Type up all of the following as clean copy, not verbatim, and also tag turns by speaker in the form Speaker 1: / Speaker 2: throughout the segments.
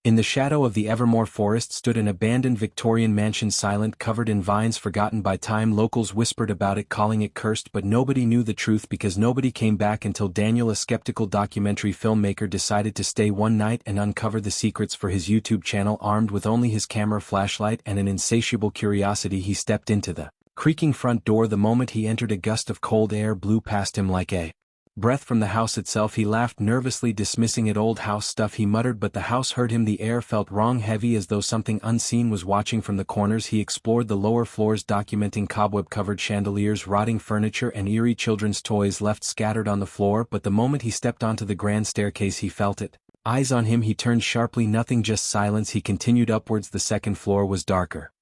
Speaker 1: In the shadow of the Evermore forest stood an abandoned Victorian mansion, silent, covered in vines, forgotten by time. Locals whispered about it, calling it cursed, but nobody knew the truth because nobody came back until Daniel, a skeptical documentary filmmaker, decided to stay one night and uncover the secrets for his YouTube channel. Armed with only his camera flashlight and an insatiable curiosity, he stepped into the creaking front door. The moment he entered, a gust of cold air blew past him like a breath from the house itself. He laughed nervously, dismissing it. Old house stuff, he muttered, but the house heard him. The air felt wrong, heavy, as though something unseen was watching from the corners. He explored the lower floors, documenting cobweb-covered chandeliers, rotting furniture, and eerie children's toys left scattered on the floor. But the moment he stepped onto the grand staircase, he felt it. Eyes on him, he turned sharply. Nothing, just silence. He continued upwards. The second floor was darker.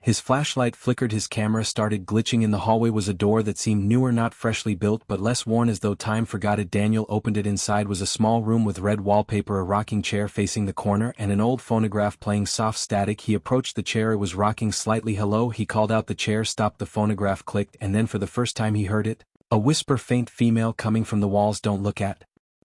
Speaker 1: His flashlight flickered, his camera started glitching. In the hallway was a door that seemed newer, not freshly built but less worn, as though time forgot it. Daniel opened it. Inside was a small room with red wallpaper, a rocking chair facing the corner, and an old phonograph playing soft static. He approached the chair, it was rocking slightly. "Hello," he called out. The chair stopped, the phonograph clicked, and then for the first time he heard it. A whisper, faint, female, coming from the walls. "Don't look at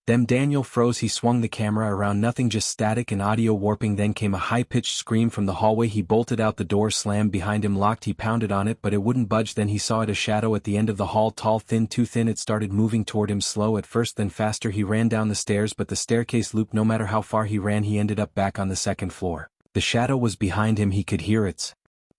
Speaker 1: them." Daniel froze. He swung the camera around. Nothing, just static and audio warping. Then came a high-pitched scream from the hallway. He bolted out. The door slammed behind him, locked. He pounded on it, but it wouldn't budge. Then he saw it, a shadow at the end of the hall, tall, thin, too thin. It started moving toward him, slow at first, then faster. He ran down the stairs, but the staircase looped. No matter how far he ran, he ended up back on the second floor. The shadow was behind him. He could hear its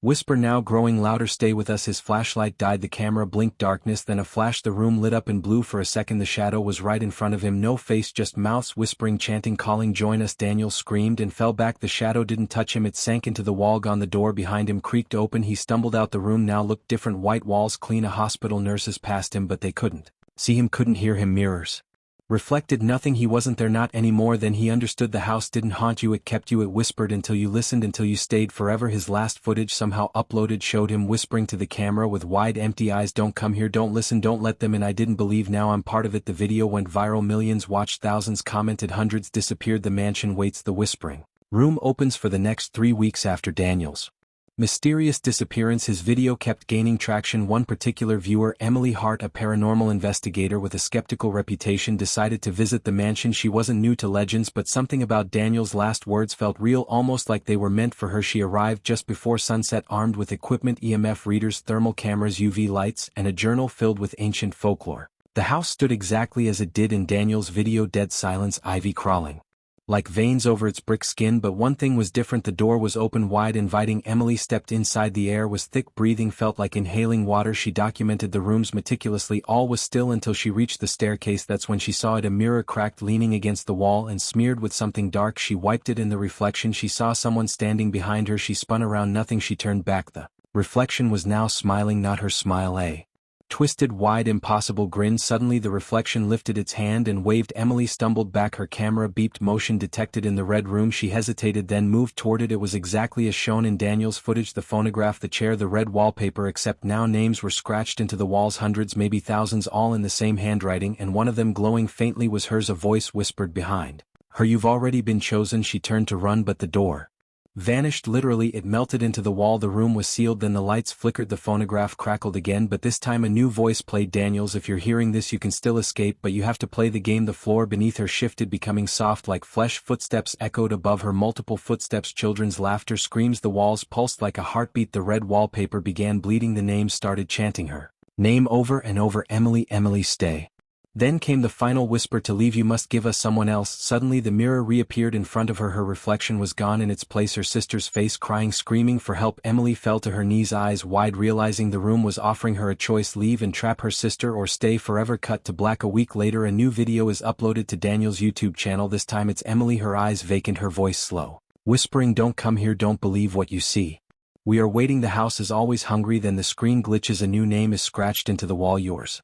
Speaker 1: whisper now growing louder. "Stay with us." His flashlight died. The camera blinked. Darkness, then a flash. The room lit up in blue. For a second the shadow was right in front of him. No face, just mouths whispering, chanting, calling, "Join us." Daniel screamed and fell back. The shadow didn't touch him. It sank into the wall, gone. The door behind him creaked open. He stumbled out. The room now looked different. White walls, clean. A hospital. Nurses passed him, but they couldn't see him, couldn't hear him. Mirrors reflected nothing. He wasn't there, not anymore. Then he understood. The house didn't haunt you, it kept you. It whispered until you listened, until you stayed forever. His last footage, somehow uploaded, showed him whispering to the camera with wide empty eyes, "Don't come here, don't listen, don't let them in. I didn't believe, now I'm part of it." The video went viral. Millions watched, thousands commented, hundreds disappeared. The mansion waits. The whispering room opens for the next 3 weeks after Daniel's mysterious disappearance. His video kept gaining traction. One particular viewer, Emily Hart, a paranormal investigator with a skeptical reputation, decided to visit the mansion. She wasn't new to legends, but something about Daniel's last words felt real, almost like they were meant for her. She arrived just before sunset, armed with equipment, EMF readers, thermal cameras, UV lights, and a journal filled with ancient folklore. The house stood exactly as it did in Daniel's video, dead silence, ivy crawling like veins over its brick skin. But one thing was different. The door was open wide, inviting. Emily stepped inside. The air was thick, breathing felt like inhaling water. She documented the rooms meticulously. All was still until she reached the staircase. That's when she saw it, a mirror cracked, leaning against the wall and smeared with something dark. She wiped it. In the reflection she saw someone standing behind her. She spun around. Nothing. She turned back. The reflection was now smiling, not her smile, a twisted, wide, impossible grin. Suddenly the reflection lifted its hand and waved. Emily stumbled back. Her camera beeped. Motion detected in the red room. She hesitated, then moved toward it. It was exactly as shown in Daniel's footage. The phonograph, the chair, the red wallpaper, except now names were scratched into the walls, hundreds, maybe thousands, all in the same handwriting, and one of them glowing faintly was hers. A voice whispered behind her, "You've already been chosen." She turned to run, but the door vanished. Literally, it melted into the wall. The room was sealed. Then the lights flickered. The phonograph crackled again, but this time a new voice played. "Daniels, if you're hearing this, you can still escape, but you have to play the game." The floor beneath her shifted, becoming soft like flesh. Footsteps echoed above her, multiple footsteps, children's laughter, screams. The walls pulsed like a heartbeat. The red wallpaper began bleeding. The names started chanting her name over and over. "Emily, Emily, stay." Then came the final whisper, "To leave you must give us someone else." Suddenly the mirror reappeared in front of her. Her reflection was gone. In its place her sister's face, crying, screaming for help. Emily fell to her knees, eyes wide, realizing the room was offering her a choice: leave and trap her sister, or stay forever. Cut to black. A week later a new video is uploaded to Daniel's YouTube channel. This time it's Emily, her eyes vacant, her voice slow, whispering, "Don't come here, don't believe what you see. We are waiting, the house is always hungry." Then the screen glitches, a new name is scratched into the wall: "Yours."